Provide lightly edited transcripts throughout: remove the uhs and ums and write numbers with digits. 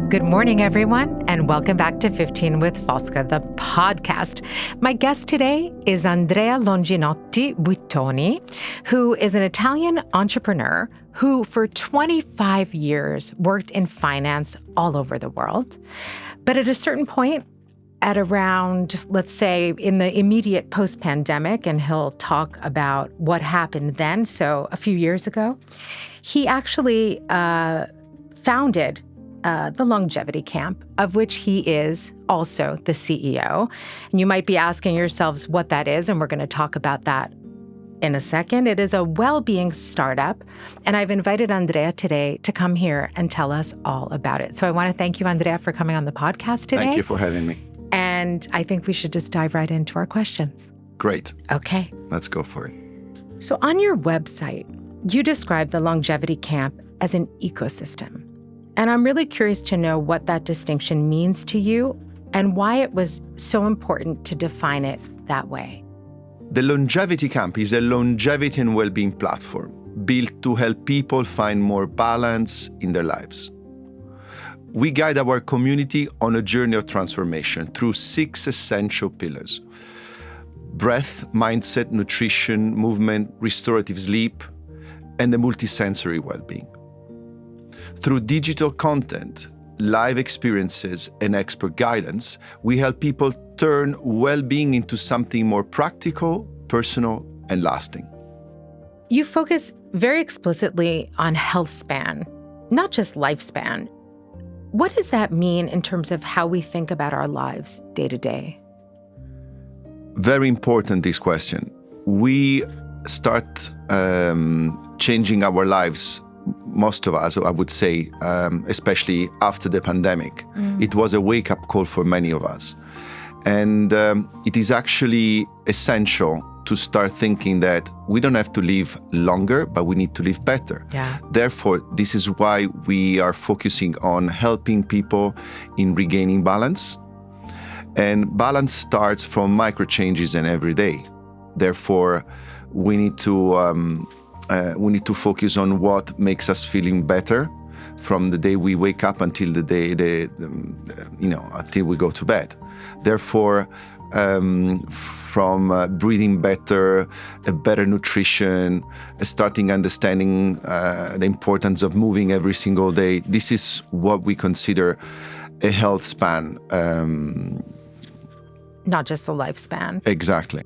Good morning, everyone, and welcome back to 15 with Fosca, the podcast. My guest today is Andrea Longinotti Buitoni, who is an Italian entrepreneur who for 25 years worked in finance all over the world. But at a certain point, at around, let's say, in the immediate post-pandemic, and he'll talk about what happened then, so a few years ago, he actually founded the Longevity Camp, of which he is also the CEO. And you might be asking yourselves what that is, and we're going to talk about that in a second. It is a well-being startup, and I've invited Andrea today to come here and tell us all about it. So I want to thank you, Andrea, for coming on the podcast today. Thank you for having me. And I think we should just dive right into our questions. Great. Okay. Let's go for it. So on your website, you describe the Longevity Camp as an ecosystem. And I'm really curious to know what that distinction means to you and why it was so important to define it that way. The Longevity Camp is a longevity and well-being platform built to help people find more balance in their lives. We guide our community on a journey of transformation through 6 essential pillars: breath, mindset, nutrition, movement, restorative sleep, and the multisensory well-being. Through digital content, live experiences, and expert guidance, we help people turn well-being into something more practical, personal, and lasting. You focus very explicitly on healthspan, not just lifespan. What does that mean in terms of how we think about our lives day to day? Very important, this question. We start changing our lives, most of us, I would say, especially after the pandemic. It was a wake-up call for many of us. And it is actually essential to start thinking that we don't have to live longer, but we need to live better. Yeah. Therefore, this is why we are focusing on helping people in regaining balance. And balance starts from micro changes in every day. Therefore, we need to focus on what makes us feeling better from the day we wake up until the day until we go to bed. Therefore, from breathing better, a better nutrition, starting understanding the importance of moving every single day. This is what we consider a health span. Not just a lifespan. Exactly.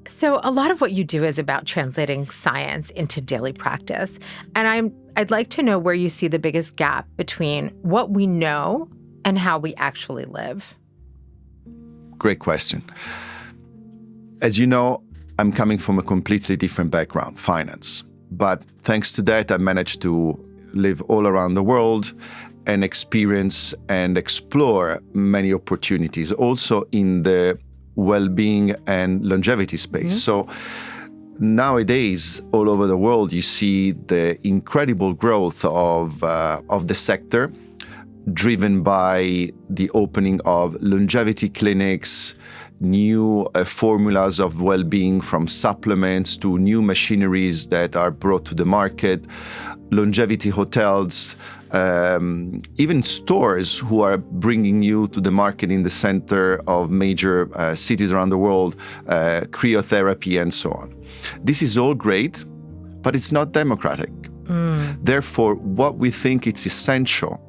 So a lot of what you do is about translating science into daily practice. And I'd like to know where you see the biggest gap between what we know and how we actually live. Great question. As you know, I'm coming from a completely different background, finance. But thanks to that, I managed to live all around the world and experience and explore many opportunities, also in the well-being and longevity space. So nowadays, all over the world, you see the incredible growth of the sector, driven by the opening of longevity clinics, new formulas of well-being, from supplements to new machineries that are brought to the market, longevity hotels, even stores who are bringing you to the market in the center of major cities around the world, cryotherapy and so on. This is all great, but it's not democratic. Therefore, what we think it's essential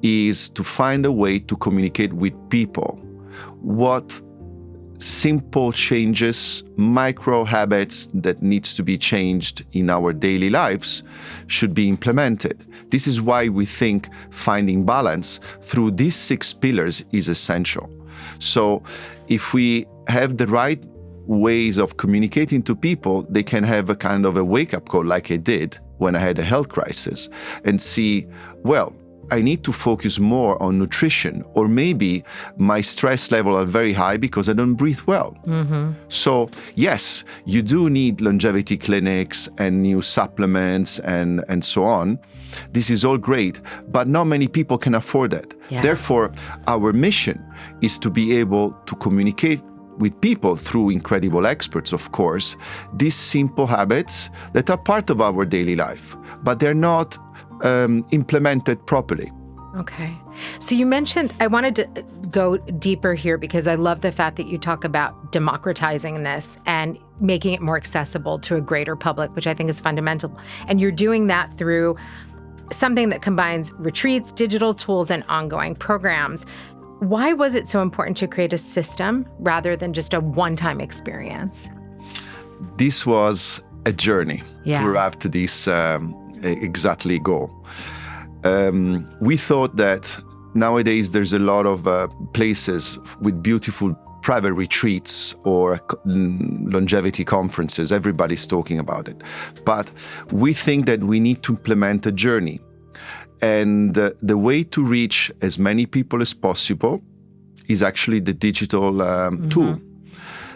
is to find a way to communicate with people what simple changes, micro habits that needs to be changed in our daily lives should be implemented. This is why we think finding balance through these 6 pillars is essential. So if we have the right ways of communicating to people, they can have a kind of a wake-up call like I did when I had a health crisis and see, well, I need to focus more on nutrition, or maybe my stress level are very high because I don't breathe well. So yes, you do need longevity clinics and new supplements and so on. This is all great, but not many people can afford it. Yeah. Therefore, our mission is to be able to communicate with people through incredible experts, of course, these simple habits that are part of our daily life, but they're not implemented properly. Okay. So you mentioned, I wanted to go deeper here because I love the fact that you talk about democratizing this and making it more accessible to a greater public, which I think is fundamental. And you're doing that through something that combines retreats, digital tools, and ongoing programs. Why was it so important to create a system rather than just a one-time experience? This was a journey to arrive to this exactly goal. We thought that nowadays there's a lot of places with beautiful private retreats or longevity conferences. Everybody's talking about it. But we think that we need to implement a journey. And the way to reach as many people as possible is actually the digital tool.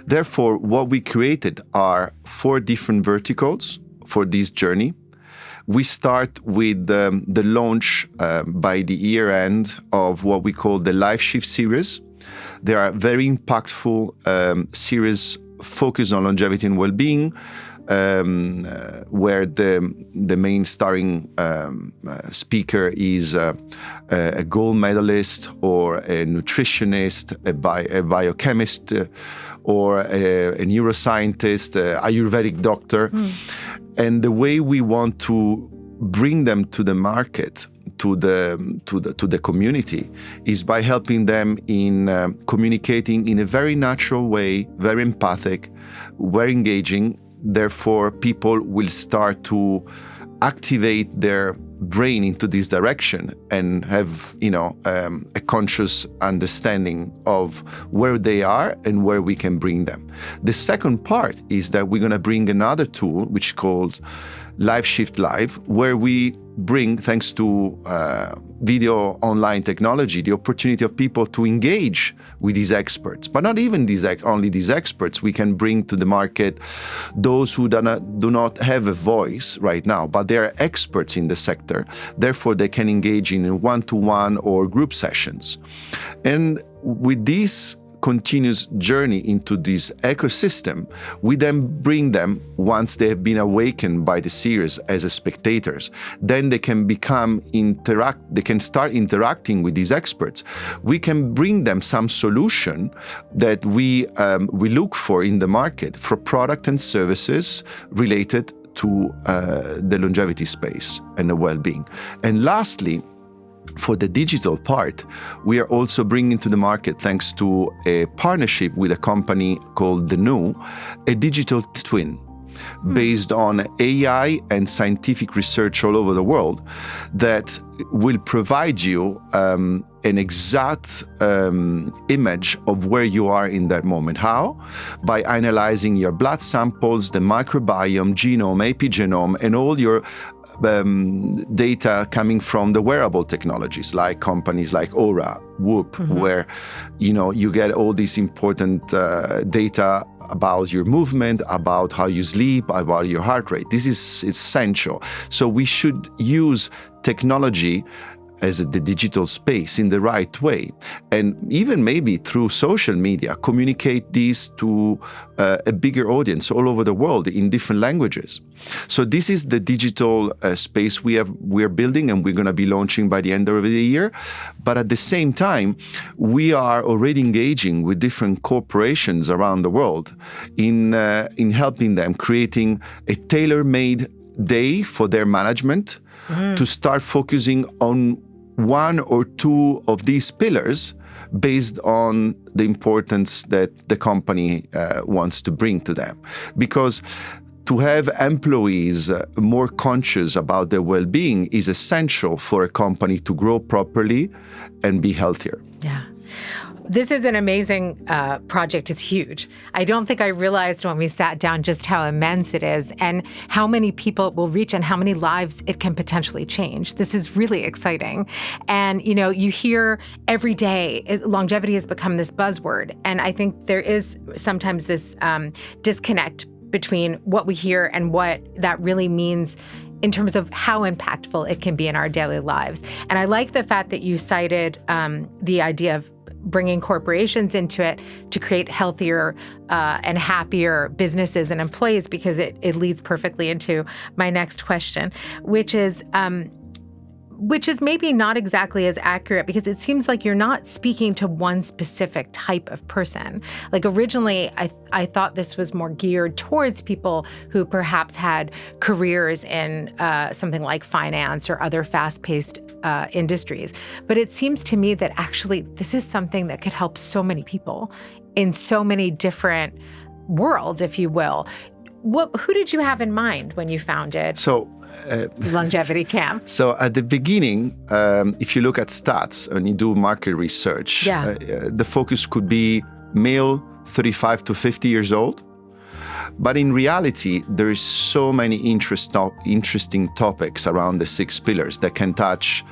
Therefore, what we created are 4 different verticals for this journey. We start with the launch by the year end of what we call the Life Shift series. They are very impactful series focused on longevity and well-being, where the main starring speaker is a gold medalist or a nutritionist, a biochemist, or a neuroscientist, Ayurvedic doctor. And the way we want to bring them to the market, to the community, is by helping them in communicating in a very natural way, very empathic, very engaging. Therefore, people will start to activate their brain into this direction and have, a conscious understanding of where they are and where we can bring them. The second part is that we're going to bring another tool, which is called Life Shift Live, where we bring, thanks to video online technology, the opportunity of people to engage with these experts. But not even only these experts. We can bring to the market those who do not have a voice right now, but they are experts in the sector. Therefore, they can engage in one-to-one or group sessions. And with this continuous journey into this ecosystem, we then bring them, once they have been awakened by the series as spectators, then they can they can start interacting with these experts. We can bring them some solution that we look for in the market for product and services related to the longevity space and the well-being. And lastly, for the digital part, we are also bringing to the market, thanks to a partnership with a company called The New, a digital twin based on AI and scientific research all over the world that will provide you an exact image of where you are in that moment. How? By analyzing your blood samples, the microbiome, genome, epigenome, and all your data coming from the wearable technologies, like companies like Aura, Whoop, where you get all these important data about your movement, about how you sleep, about your heart rate. This is essential. So we should use technology as the digital space in the right way, and even maybe through social media, communicate these to a bigger audience all over the world in different languages. So this is the digital space we're building, and we're going to be launching by the end of the year. But at the same time, we are already engaging with different corporations around the world in helping them creating a tailor-made day for their management to start focusing on 1 or 2 of these pillars based on the importance that the company wants to bring to them. Because to have employees more conscious about their well-being is essential for a company to grow properly and be healthier. Yeah. This is an amazing project. It's huge. I don't think I realized when we sat down just how immense it is and how many people it will reach and how many lives it can potentially change. This is really exciting. And, you hear every day, longevity has become this buzzword. And I think there is sometimes this disconnect between what we hear and what that really means in terms of how impactful it can be in our daily lives. And I like the fact that you cited the idea of bringing corporations into it to create healthier and happier businesses and employees, because it leads perfectly into my next question, which is maybe not exactly as accurate, because it seems like you're not speaking to one specific type of person. Like originally, I thought this was more geared towards people who perhaps had careers in something like finance or other fast-paced industries. But it seems to me that actually this is something that could help so many people in so many different worlds, if you will. Who did you have in mind when you founded Longevity Camp? So at the beginning, if you look at stats and you do market research, the focus could be male 35 to 50 years old. But in reality, there is so many interesting topics around the 6 pillars that can touch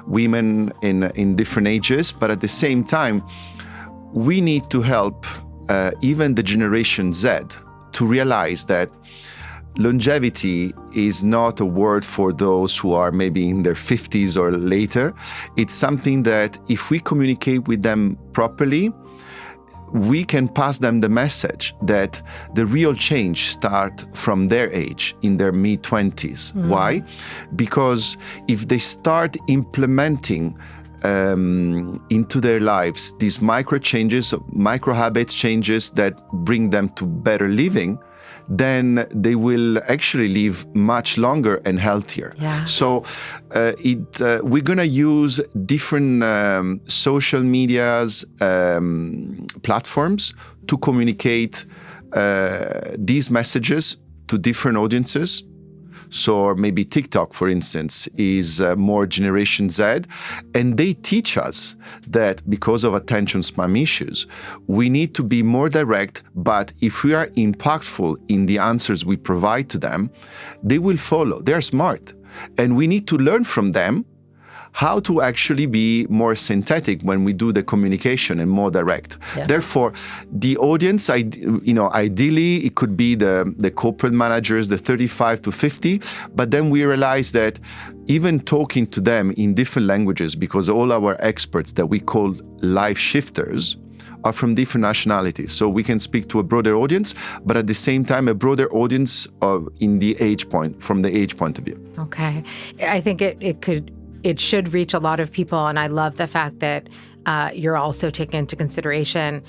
women in different ages. But at the same time, we need to help even the Generation Z to realize that longevity is not a word for those who are maybe in their 50s or later. It's something that if we communicate with them properly, we can pass them the message that the real change starts from their age, in their mid-20s. Why? Because if they start implementing into their lives these micro changes, micro habits changes that bring them to better living, then they will actually live much longer and healthier. Yeah. So we're going to use different social medias, platforms to communicate these messages to different audiences. So maybe TikTok, for instance, is more Generation Z, and they teach us that because of attention span issues, we need to be more direct, but if we are impactful in the answers we provide to them, they will follow. They're smart, and we need to learn from them how to actually be more synthetic when we do the communication and more direct. Yeah. Therefore, the audience, ideally, it could be the corporate managers, the 35 to 50, but then we realize that even talking to them in different languages, because all our experts that we call life shifters are from different nationalities. So we can speak to a broader audience, but at the same time, a broader audience from the age point of view. Okay. I think it should reach a lot of people. And I love the fact that you're also taking into consideration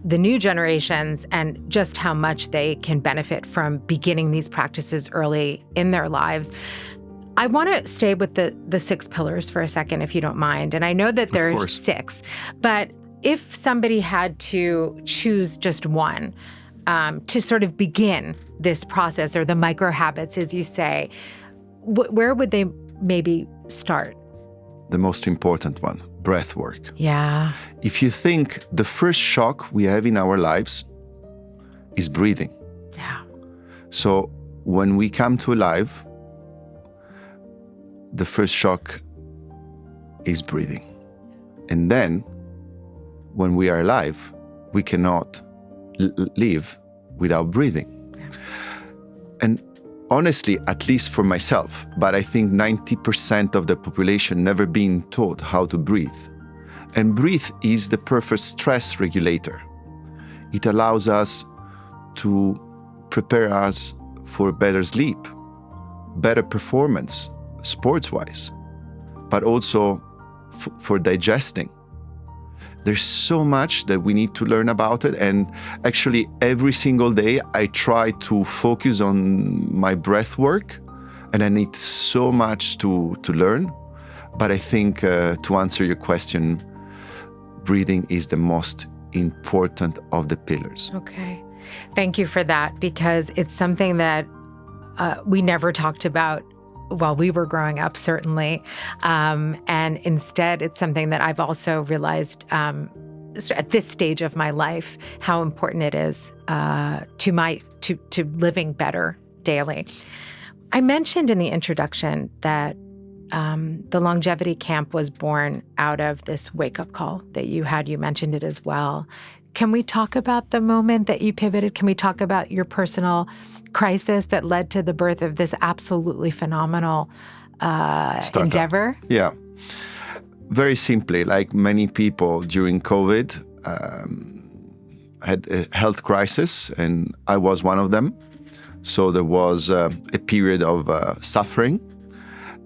the new generations and just how much they can benefit from beginning these practices early in their lives. I want to stay with the 6 pillars for a second, if you don't mind. And I know that there are 6, but if somebody had to choose just one to sort of begin this process, or the micro habits, as you say, where would they maybe start? The most important one, breathwork. Yeah. If you think the first shock we have in our lives is breathing. Yeah. So when we come to life, the first shock is breathing. And then when we are alive, we cannot live without breathing. Yeah. And honestly, at least for myself, but I think 90% of the population never been taught how to breathe. And breathe is the perfect stress regulator. It allows us to prepare us for better sleep, better performance, sports-wise, but also for digesting. There's so much that we need to learn about it. And actually, every single day, I try to focus on my breath work. And I need so much to learn. But I think to answer your question, breathing is the most important of the pillars. Okay. Thank you for that, because it's something that we never talked about while we were growing up, certainly. And instead, it's something that I've also realized at this stage of my life, how important it is to living better daily. I mentioned in the introduction that the Longevity Camp was born out of this wake-up call that you had. You mentioned it as well. Can we talk about the moment that you pivoted? Can we talk about your personal crisis that led to the birth of this absolutely phenomenal endeavor? Yeah. very simply, like many people during COVID, had a health crisis, and I was one of them. So there was a period of suffering,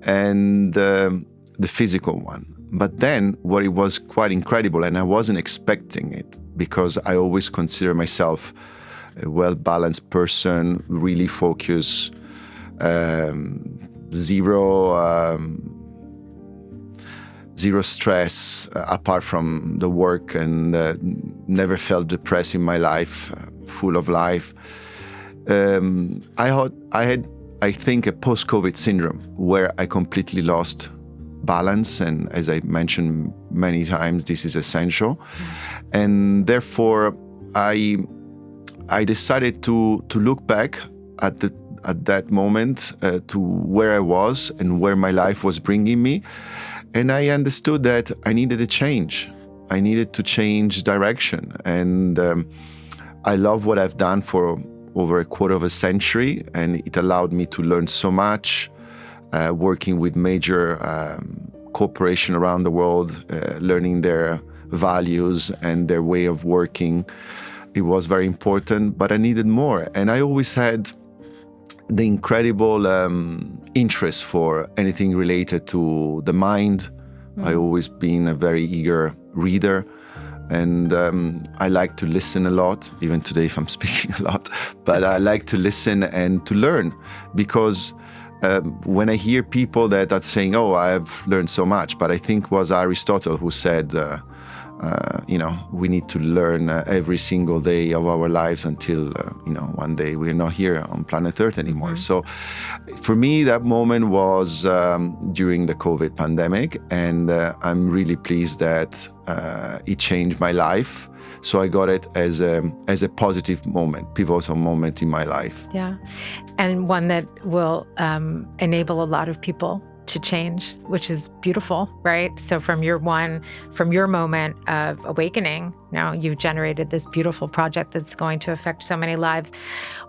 and the physical one. But then what it was quite incredible, and I wasn't expecting it, because I always consider myself a well-balanced person, really focused, zero stress apart from the work, and never felt depressed in my life, full of life. I had, I think, a post-COVID syndrome where I completely lost balance, and as I mentioned many times, this is essential. And therefore, I decided to look back at that moment, to where I was and where my life was bringing me. And I understood that I needed a change. I needed to change direction. And I love what I've done for over a quarter of a century, and it allowed me to learn so much, working with major corporations around the world, learning their values and their way of working. It was very important, but I needed more. And I always had the incredible interest for anything related to the mind. I always been a very eager reader, and I like to listen a lot, even today if I'm speaking a lot, but I like to listen and to learn, because when I hear people that are saying, oh, I've learned so much, but I think it was Aristotle who said, we need to learn every single day of our lives until, one day we're not here on planet Earth anymore. So for me, that moment was during the COVID pandemic, and I'm really pleased that it changed my life. So I got it as a positive moment, pivotal moment in my life. Yeah, and one that will enable a lot of people to change, which is beautiful, right? So from your moment of awakening, now you've generated this beautiful project that's going to affect so many lives.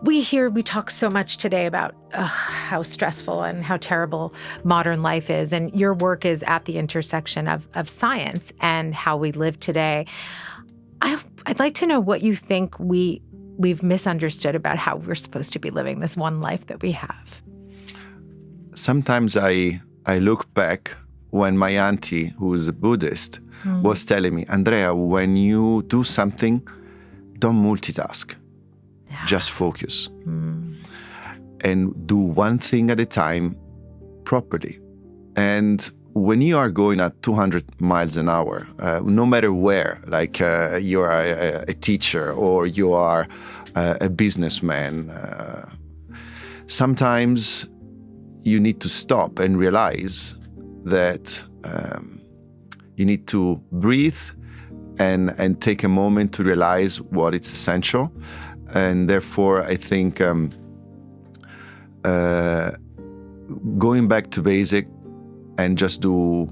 We talk so much today about how stressful and how terrible modern life is, and your work is at the intersection of science and how we live today. I'd like to know what you think we've misunderstood about how we're supposed to be living this one life that we have. Sometimes I look back when my auntie, who is a Buddhist, was telling me, Andrea, when you do something, don't multitask. Yeah. Just focus. And do one thing at a time properly. And when you are going at 200 miles an hour, no matter where, like you are a teacher or you are a businessman, sometimes you need to stop and realize that you need to breathe and take a moment to realize what is essential. And therefore, I think going back to basic and just do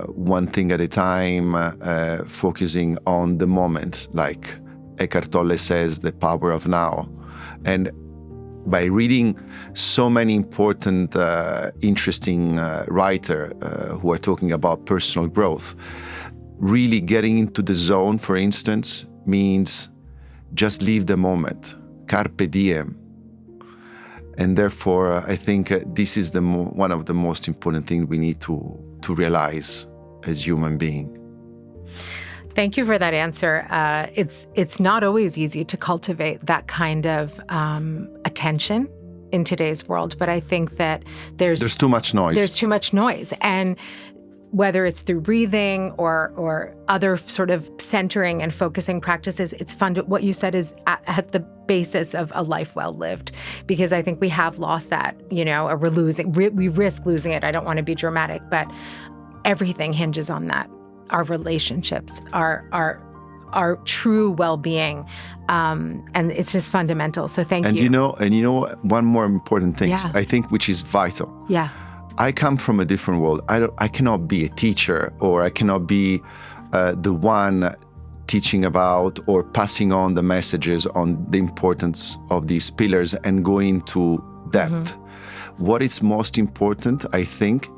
one thing at a time, focusing on the moment, like Eckhart Tolle says, the power of now. And by reading so many important, interesting writers who are talking about personal growth, really getting into the zone, for instance, means just live the moment, carpe diem. And therefore, I think this is one of the most important things we need to realize as human beings. Thank you for that answer. It's not always easy to cultivate that kind of attention in today's world, but I think that there's too much noise. There's too much noise, and whether it's through breathing or other sort of centering and focusing practices, it's fun. What you said is at the basis of a life well lived, because I think we have lost that. Or we risk losing it. I don't want to be dramatic, but everything hinges on that. Our relationships, our true well-being, and it's just fundamental. So thank you. One more important thing, I think, which is vital. Yeah. I come from a different world. I cannot be a teacher, or I cannot be the one teaching about or passing on the messages on the importance of these pillars and going into depth. What is most important, I think,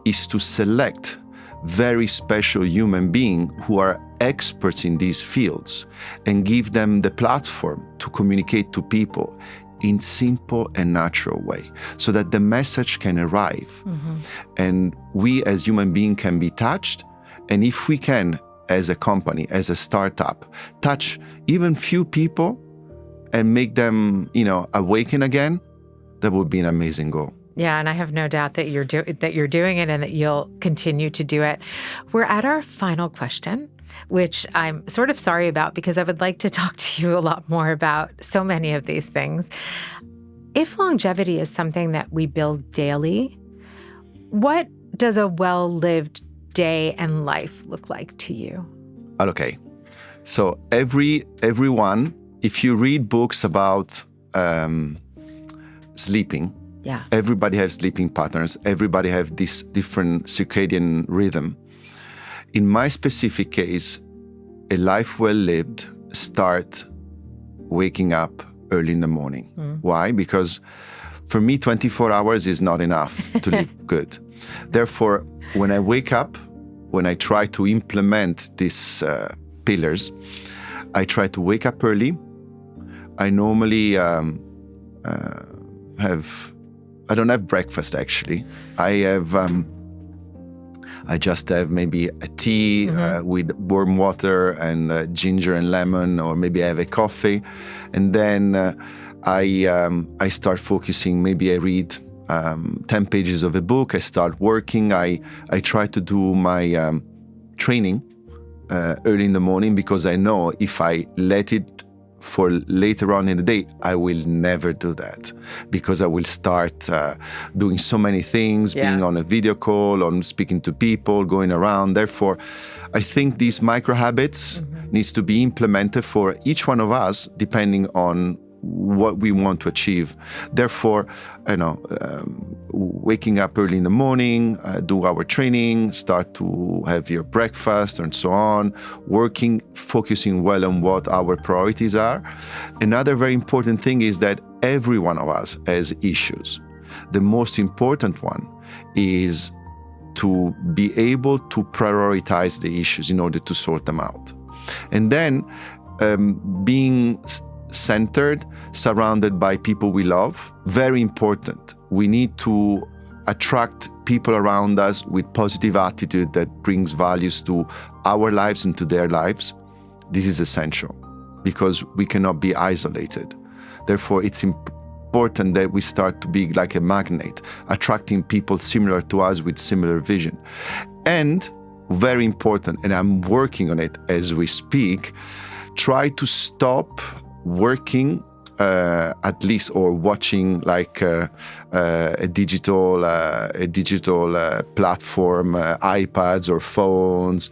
is to select very special human beings who are experts in these fields and give them the platform to communicate to people in simple and natural way so that the message can arrive. And we as human beings can be touched. And if we can, as a company, as a startup, touch even few people and make them, awaken again, that would be an amazing goal. Yeah, and I have no doubt that you're doing it and that you'll continue to do it. We're at our final question, which I'm sort of sorry about because I would like to talk to you a lot more about so many of these things. If longevity is something that we build daily, what does a well-lived day and life look like to you? Okay. So everyone, if you read books about sleeping, everybody has sleeping patterns. Everybody have this different circadian rhythm. In my specific case, a life well lived start waking up early in the morning. Why? Because for me, 24 hours is not enough to live good. Therefore, when I wake up, when I try to implement these pillars, I try to wake up early. I normally I don't have breakfast actually. I just have maybe a tea with warm water and ginger and lemon, or maybe I have a coffee. And then I start focusing. Maybe I read 10 pages of a book. I start working. I try to do my training early in the morning, because I know if I let it for later on in the day, I will never do that, because I will start doing so many things, being on a video call, on speaking to people, going around. Therefore, I think these micro habits needs to be implemented for each one of us, depending on what we want to achieve. Therefore, waking up early in the morning, do our training, start to have your breakfast and so on, working, focusing well on what our priorities are. Another very important thing is that every one of us has issues. The most important one is to be able to prioritize the issues in order to sort them out. And then being centered, surrounded by people we love, very important. We need to attract people around us with positive attitude that brings values to our lives and to their lives. This is essential because we cannot be isolated. Therefore, it's important that we start to be like a magnet, attracting people similar to us with similar vision. And very important, and I'm working on it as we speak, try to stop working at least, or watching like a digital platform, iPads or phones,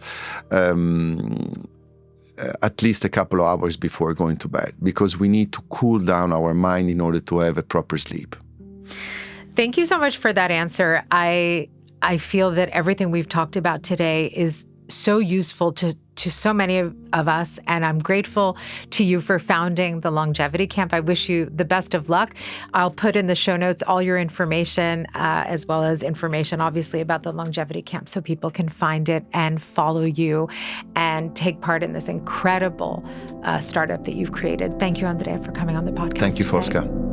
at least a couple of hours before going to bed, because we need to cool down our mind in order to have a proper sleep. Thank you so much for that answer. I feel that everything we've talked about today is so useful to so many of us, and I'm grateful to you for founding the Longevity Camp. I wish you the best of luck. I'll put in the show notes all your information, as well as information, obviously, about the Longevity Camp, so people can find it and follow you and take part in this incredible startup that you've created. Thank you, Andrea, for coming on the podcast. Thank you, today. Fosca.